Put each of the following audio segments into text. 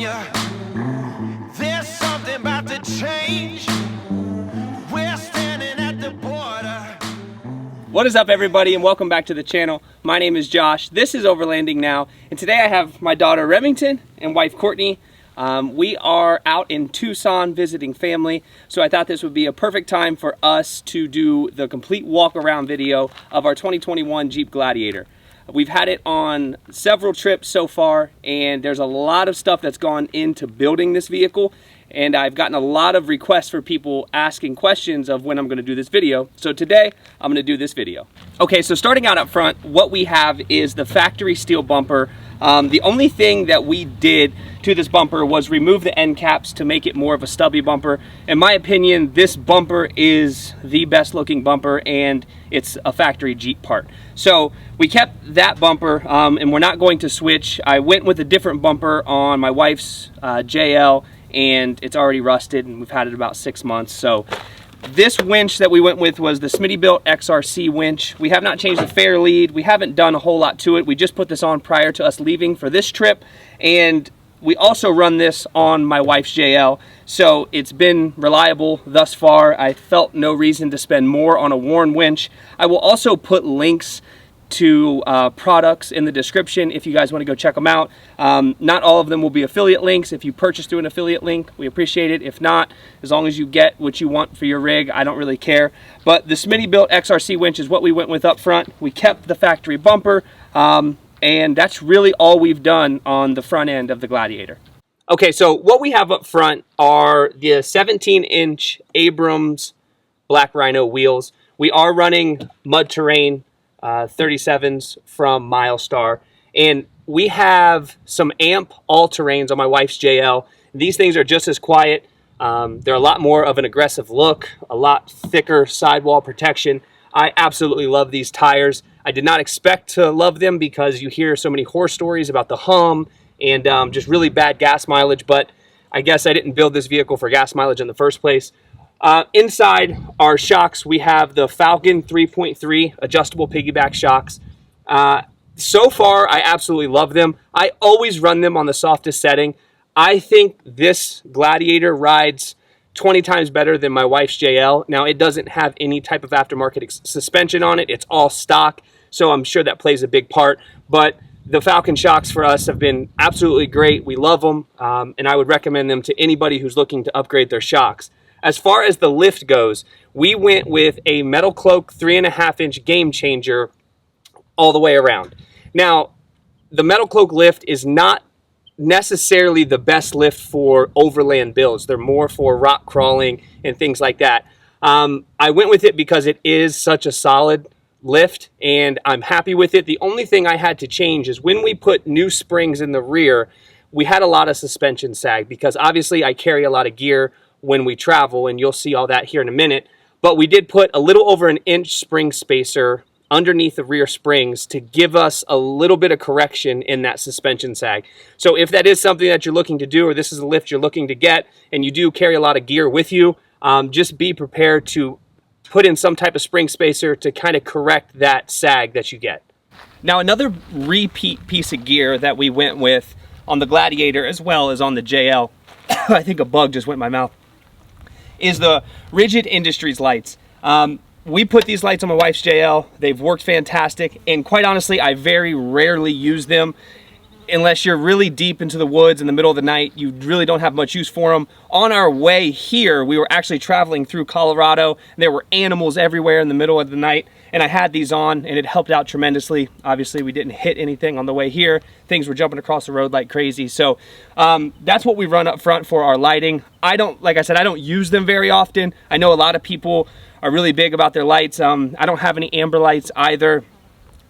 California. There's something about to change. We're standing at the border. What is up, everybody, and welcome back to the channel. My name is Josh. This is Overlanding Now, and today I have my daughter Remington and wife Courtney. We are out in Tucson visiting family, so I thought this would be a perfect time for us to do the complete walk-around video of our 2021 Jeep Gladiator. We've had it on several trips so far, and there's a lot of stuff that's gone into building this vehicle, and I've gotten a lot of requests for people asking questions of when I'm going to do this video. So today, I'm going to do this video. Okay, so starting out up front, what we have is the factory steel bumper. The only thing that we did to this bumper was remove the end caps to make it more of a stubby bumper. In my opinion, this bumper is the best looking bumper, and it's a factory Jeep part. So we kept that bumper, and we're not going to switch. I went with a different bumper on my wife's JL, and it's already rusted, and we've had it about 6 months. So this winch that we went with was the Smittybilt XRC winch. We have not changed the fair lead. We haven't done a whole lot to it. We just put this on prior to us leaving for this trip, and we also run this on my wife's JL, so it's been reliable thus far. I felt no reason to spend more on a worn winch. I will also put links to products in the description if you guys want to go check them out. Not all of them will be affiliate links. If you purchase through an affiliate link, we appreciate it. If not, as long as you get what you want for your rig, I don't really care. But the Smittybilt XRC winch is what we went with up front. We kept the factory bumper, and that's really all we've done on the front end of the Gladiator. Okay, so what we have up front are the 17-inch Abrams Black Rhino wheels. We are running mud terrain 37s from Milestar, and we have some AMP all-terrains on my wife's JL. These things are just as quiet. They're a lot more of an aggressive look, a lot thicker sidewall protection. I absolutely love these tires. I did not expect to love them because you hear so many horror stories about the hum and just really bad gas mileage, but I guess I didn't build this vehicle for gas mileage in the first place. Inside our shocks, we have the Falcon 3.3 adjustable piggyback shocks. So far, I absolutely love them. I always run them on the softest setting. I think this Gladiator rides 20 times better than my wife's JL. Now, it doesn't have any type of aftermarket suspension on it. It's all stock, so I'm sure that plays a big part. But the Falcon shocks for us have been absolutely great. We love them, and I would recommend them to anybody who's looking to upgrade their shocks. As far as the lift goes, we went with a Metal Cloak 3.5-inch game changer all the way around. Now, the Metal Cloak lift is not necessarily the best lift for overland builds. They're more for rock crawling and things like that. I went with it because it is such a solid lift, and I'm happy with it. The only thing I had to change is when we put new springs in the rear, we had a lot of suspension sag because obviously I carry a lot of gear when we travel, and you'll see all that here in a minute. But we did put a little over an inch spring spacer underneath the rear springs to give us a little bit of correction in that suspension sag. So if that is something that you're looking to do, or this is a lift you're looking to get, and you do carry a lot of gear with you, just be prepared to put in some type of spring spacer to kind of correct that sag that you get. Now, another repeat piece of gear that we went with on the Gladiator as well as on the JL, I think a bug just went in my mouth, is the Rigid Industries lights. We put these lights on my wife's JL. They've worked fantastic, and quite honestly, I very rarely use them unless you're really deep into the woods in the middle of the night. You really don't have much use for them. On our way here, we were actually traveling through Colorado, and there were animals everywhere in the middle of the night, and I had these on, and it helped out tremendously. Obviously, we didn't hit anything on the way here. Things were jumping across the road like crazy. So that's what we run up front for our lighting. Like I said, I don't use them very often. I know a lot of people are really big about their lights. I don't have any amber lights either,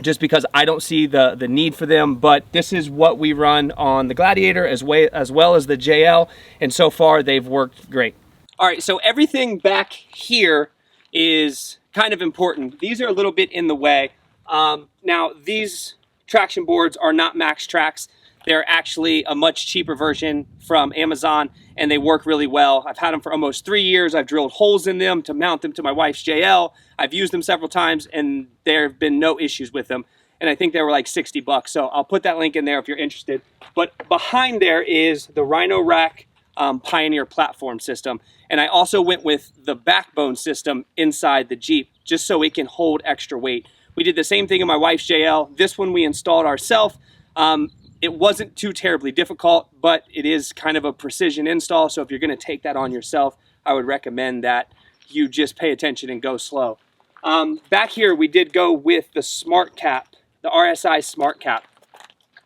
just because I don't see the need for them, but this is what we run on the Gladiator as well as the JL, and so far they've worked great. All right, so everything back here is kind of important. These are a little bit in the way. Now, these traction boards are not Max Trax. They're actually a much cheaper version from Amazon, and they work really well. I've had them for almost 3 years. I've drilled holes in them to mount them to my wife's JL. I've used them several times, and there have been no issues with them. and I think they were like 60 bucks. So I'll put that link in there if you're interested. But behind there is the Rhino-Rack Pioneer platform system. And I also went with the backbone system inside the Jeep, just so it can hold extra weight. We did the same thing in my wife's JL. This one we installed ourselves. It wasn't too terribly difficult, but it is kind of a precision install. So if you're gonna take that on yourself, I would recommend that you just pay attention and go slow. Back here, we did go with the SmartCap, the RSI SmartCap.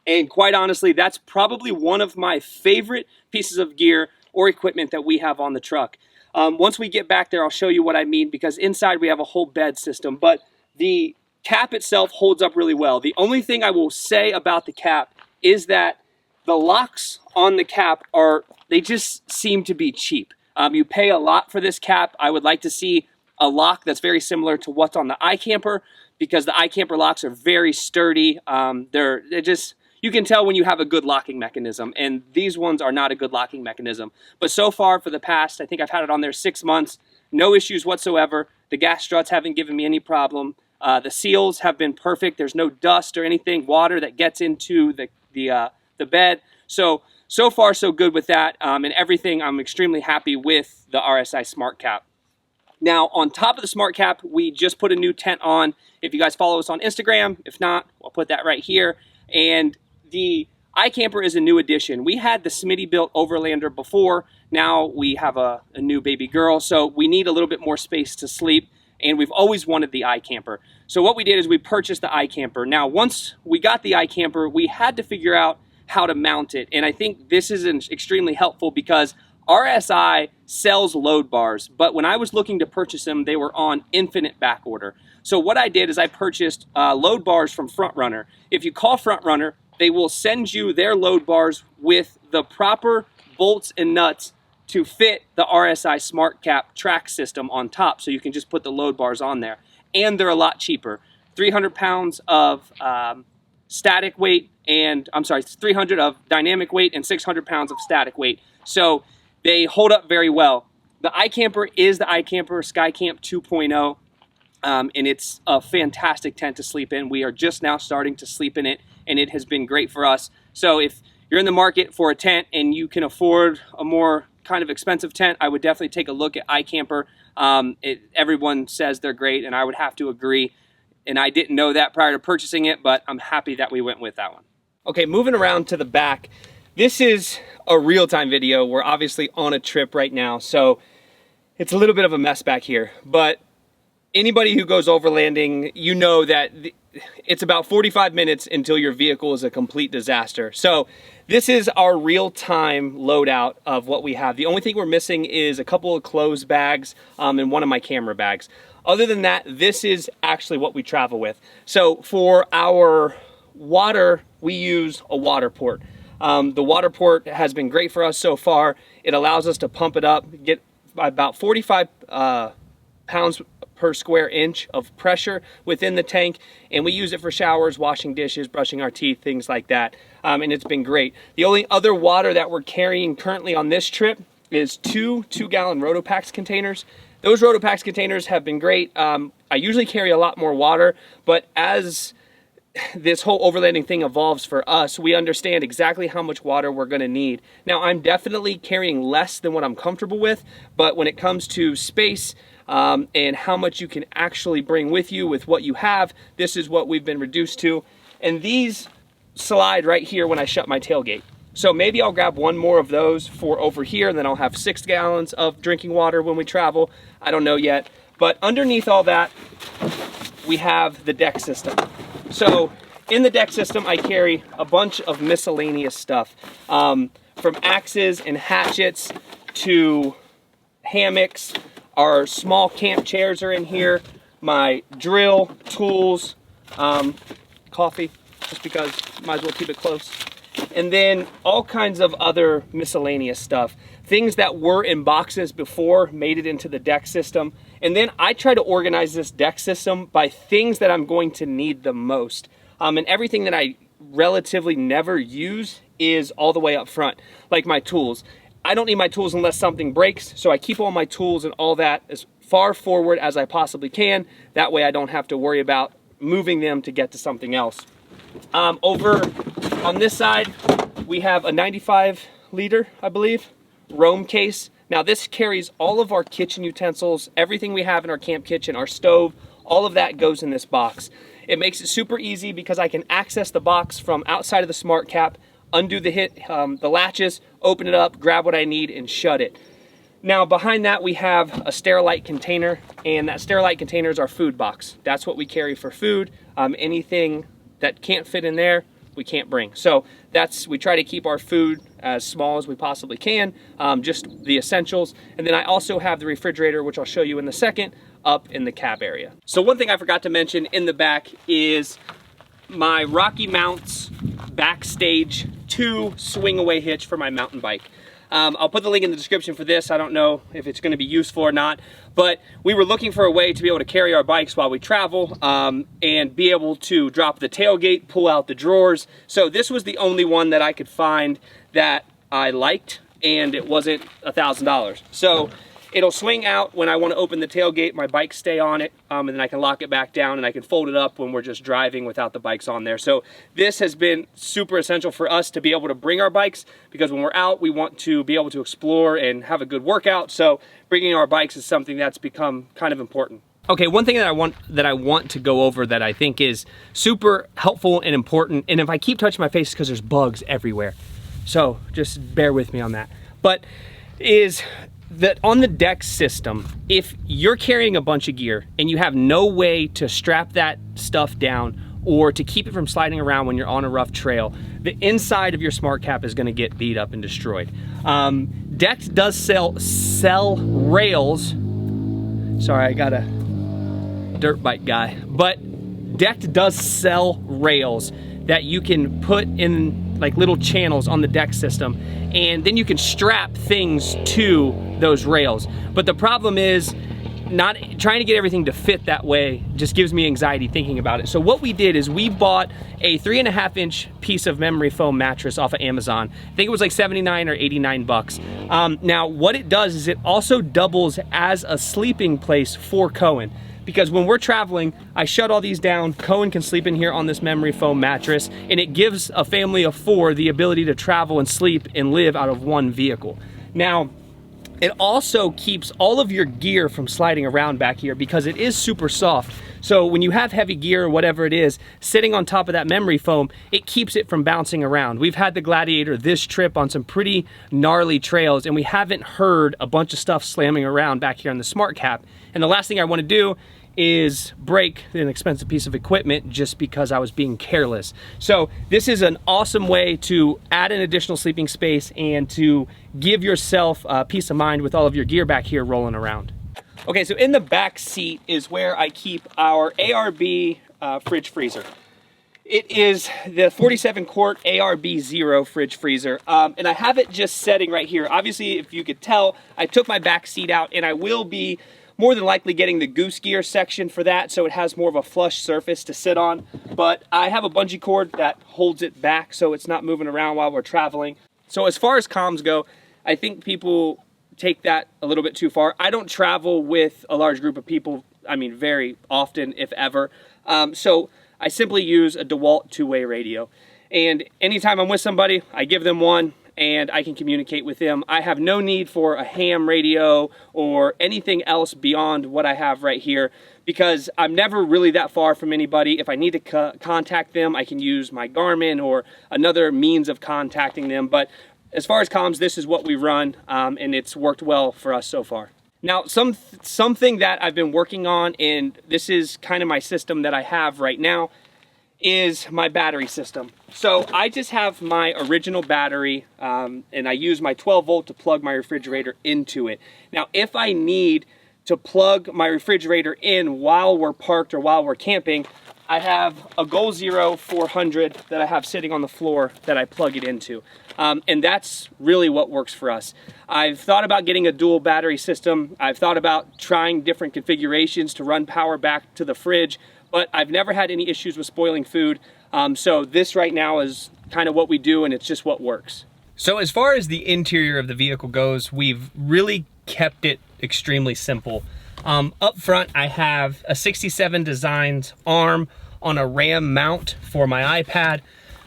And quite honestly, that's probably one of my favorite pieces of gear or equipment that we have on the truck. Once we get back there, I'll show you what I mean, because inside we have a whole bed system, but the cap itself holds up really well. The only thing I will say about the cap is that the locks on the cap they just seem to be cheap. You pay a lot for this cap. I would like to see a lock that's very similar to what's on the Ikamper, because the Ikamper locks are very sturdy. They're just, you can tell when you have a good locking mechanism, and these ones are not a good locking mechanism. But so far, for the past, I think I've had it on there 6 months, no issues whatsoever. The gas struts haven't given me any problem. The seals have been perfect. There's no dust or anything, water that gets into the bed. So far so good with that, and everything. I'm extremely happy with the RSI SmartCap. Now, on top of the SmartCap, we just put a new tent on. If you guys follow us on Instagram, if not, I'll put that right here. And the Ikamper is a new addition. We had the Smitty built Overlander before. Now we have a new baby girl, so we need a little bit more space to sleep, and we've always wanted the Ikamper. So what we did is we purchased the Ikamper. Now, once we got the Ikamper, we had to figure out how to mount it, and I think this is extremely helpful because RSI sells load bars, but when I was looking to purchase them, they were on infinite back order. So what I did is I purchased load bars from Front Runner. If you call Front Runner, they will send you their load bars with the proper bolts and nuts to fit the RSI SmartCap track system on top, so you can just put the load bars on there. And they're a lot cheaper. 300 pounds of static weight, and 300 of dynamic weight and 600 pounds of static weight. So they hold up very well. The Ikamper is the Ikamper SkyCamp 2.0, and it's a fantastic tent to sleep in. We are just now starting to sleep in it, and it has been great for us. So if you're in the market for a tent and you can afford a more kind of expensive tent, I would definitely take a look at Ikamper. Everyone says they're great, and I would have to agree. And I didn't know that prior to purchasing it, but I'm happy that we went with that one. Okay, moving around to the back. This is a real-time video. We're obviously on a trip right now, so it's a little bit of a mess back here. But anybody who goes overlanding, you know that it's about 45 minutes until your vehicle is a complete disaster. So this is our real-time loadout of what we have. The only thing we're missing is a couple of clothes bags and one of my camera bags. Other than that, this is actually what we travel with. So for our water, we use a Waterport. The Waterport has been great for us so far. It allows us to pump it up, get about 45 pounds per square inch of pressure within the tank, and we use it for showers, washing dishes, brushing our teeth, things like that, and it's been great. The only other water that we're carrying currently on this trip is two 2-gallon Rotopax containers. Those Rotopax containers have been great. I usually carry a lot more water, but as this whole overlanding thing evolves for us, we understand exactly how much water we're going to need. Now, I'm definitely carrying less than what I'm comfortable with, but when it comes to space and how much you can actually bring with you with what you have, this is what we've been reduced to. And these slide right here when I shut my tailgate. So maybe I'll grab one more of those for over here, and then I'll have 6 gallons of drinking water when we travel. I don't know yet. But underneath all that, we have the deck system. So in the deck system, I carry a bunch of miscellaneous stuff, from axes and hatchets to hammocks. Our small camp chairs are in here, my drill, tools, coffee, just because might as well keep it close. And then all kinds of other miscellaneous stuff. Things that were in boxes before made it into the deck system. And then I try to organize this deck system by things that I'm going to need the most. And everything that I relatively never use is all the way up front, like my tools. I don't need my tools unless something breaks, so I keep all my tools and all that as far forward as I possibly can. That way I don't have to worry about moving them to get to something else. Over on this side, we have a 95 liter, I believe, Roam case. Now this carries all of our kitchen utensils, everything we have in our camp kitchen, our stove, all of that goes in this box. It makes it super easy because I can access the box from outside of the SmartCap, undo the latches, open it up, grab what I need, and shut it. Now behind that we have a Sterilite container, and that Sterilite container is our food box. That's what we carry for food. Anything that can't fit in there, we can't bring. So we try to keep our food as small as we possibly can, just the essentials. And then I also have the refrigerator, which I'll show you in a second, up in the cab area. So one thing I forgot to mention in the back is my Rocky Mounts Backstage 2 swing away hitch for my mountain bike. I'll put the link in the description for this. I don't know if it's going to be useful or not, but we were looking for a way to be able to carry our bikes while we travel, and be able to drop the tailgate, pull out the drawers. So this was the only one that I could find that I liked, and it wasn't $1,000. So it'll swing out when I want to open the tailgate, my bikes stay on it, and then I can lock it back down and I can fold it up when we're just driving without the bikes on there. So this has been super essential for us to be able to bring our bikes, because when we're out, we want to be able to explore and have a good workout. So bringing our bikes is something that's become kind of important. Okay, one thing that I want to go over that I think is super helpful and important, and if I keep touching my face, it's because there's bugs everywhere. So just bear with me on that. But is that on the deck system, if you're carrying a bunch of gear and you have no way to strap that stuff down or to keep it from sliding around when you're on a rough trail, the inside of your SmartCap is going to get beat up and destroyed. Dex does sell rails. Sorry, I got a dirt bike guy, but Deck does sell rails that you can put in like little channels on the deck system, and then you can strap things to those rails. But the problem is not trying to get everything to fit that way just gives me anxiety thinking about it. So what we did is we bought a 3.5-inch piece of memory foam mattress off of Amazon. I think it was like 79 or 89 bucks. Now what it does is it also doubles as a sleeping place for Cohen. Because when we're traveling, I shut all these down, Cohen can sleep in here on this memory foam mattress, and it gives a family of 4 the ability to travel and sleep and live out of one vehicle. Now, it also keeps all of your gear from sliding around back here because it is super soft. So when you have heavy gear or whatever it is, sitting on top of that memory foam, it keeps it from bouncing around. We've had the Gladiator this trip on some pretty gnarly trails, and we haven't heard a bunch of stuff slamming around back here on the SmartCap. And the last thing I want to do is break an expensive piece of equipment just because I was being careless. So this is an awesome way to add an additional sleeping space and to give yourself peace of mind with all of your gear back here rolling around. Okay, so in the back seat is where I keep our ARB fridge freezer. It is the 47 quart ARB Zero fridge freezer, and I have it just setting right here. Obviously, if you could tell, I took my back seat out, and I will be more than likely getting the goose gear section for that, so it has more of a flush surface to sit on. But I have a bungee cord that holds it back so it's not moving around while we're traveling. So as far as comms go, I think people take that a little bit too far. I don't travel with a large group of people, I mean very often, if ever. So I simply use a DeWalt 2-way radio. And anytime I'm with somebody, I give them one, and I can communicate with them. I have no need for a ham radio or anything else beyond what I have right here, because I'm never really that far from anybody. If I need to contact them, I can use my Garmin or another means of contacting them. But as far as comms, this is what we run, and it's worked well for us so far. Now, something that I've been working on, and this is kind of my system that I have right now, is my battery system. So I just have my original battery, and I use my 12 volt to plug my refrigerator into it. Now, if I need to plug my refrigerator in while we're parked or while we're camping, I have a Goal Zero 400 that I have sitting on the floor that I plug it into. And that's really what works for us. I've thought about getting a dual battery system. I've thought about trying different configurations to run power back to the fridge, but I've never had any issues with spoiling food. So this right now is kind of what we do, and it's just what works. So as far as the interior of the vehicle goes, we've really kept it extremely simple. Up front, I have a 67 Designs arm on a RAM mount for my iPad.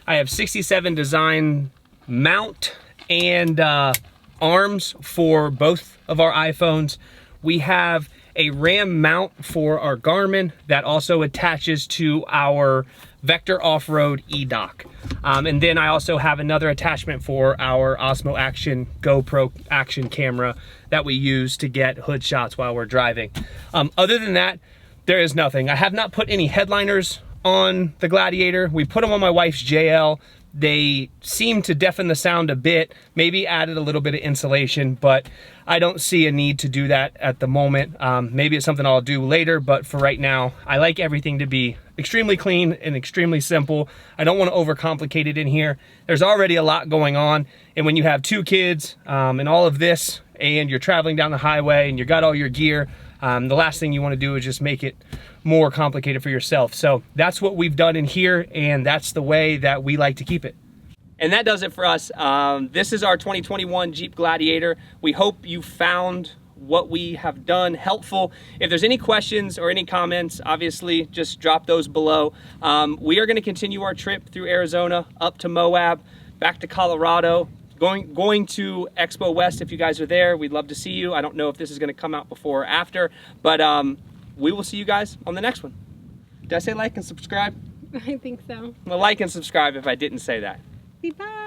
I have 67 design mount and arms for both of our iPhones. We have a RAM mount for our Garmin that also attaches to our Vector Off-Road e-dock. And then I also have another attachment for our Osmo Action GoPro action camera that we use to get hood shots while we're driving. Other than that, there is nothing. I have not put any headliners on the Gladiator. We put them on my wife's JL. They seem to deafen the sound a bit, maybe added a little bit of insulation, but I don't see a need to do that at the moment. Maybe it's something I'll do later, but for right now, I like everything to be extremely clean and extremely simple. I don't want to overcomplicate it in here. There's already a lot going on, and when you have 2 kids and all of this, and you're traveling down the highway and you got all your gear, the last thing you want to do is just make it more complicated for yourself. So that's what we've done in here, and that's the way that we like to keep it. And that does it for us. This is our 2021 Jeep Gladiator. We hope you found what we have done helpful. If there's any questions or any comments, obviously just drop those below. We are going to continue our trip through Arizona, up to Moab, back to Colorado, going to Expo West. If you guys are there, we'd love to see you. I don't know if this is going to come out before or after, but we will see you guys on the next one. Did I say like and subscribe? I think so. Well, like and subscribe if I didn't say that. Bye.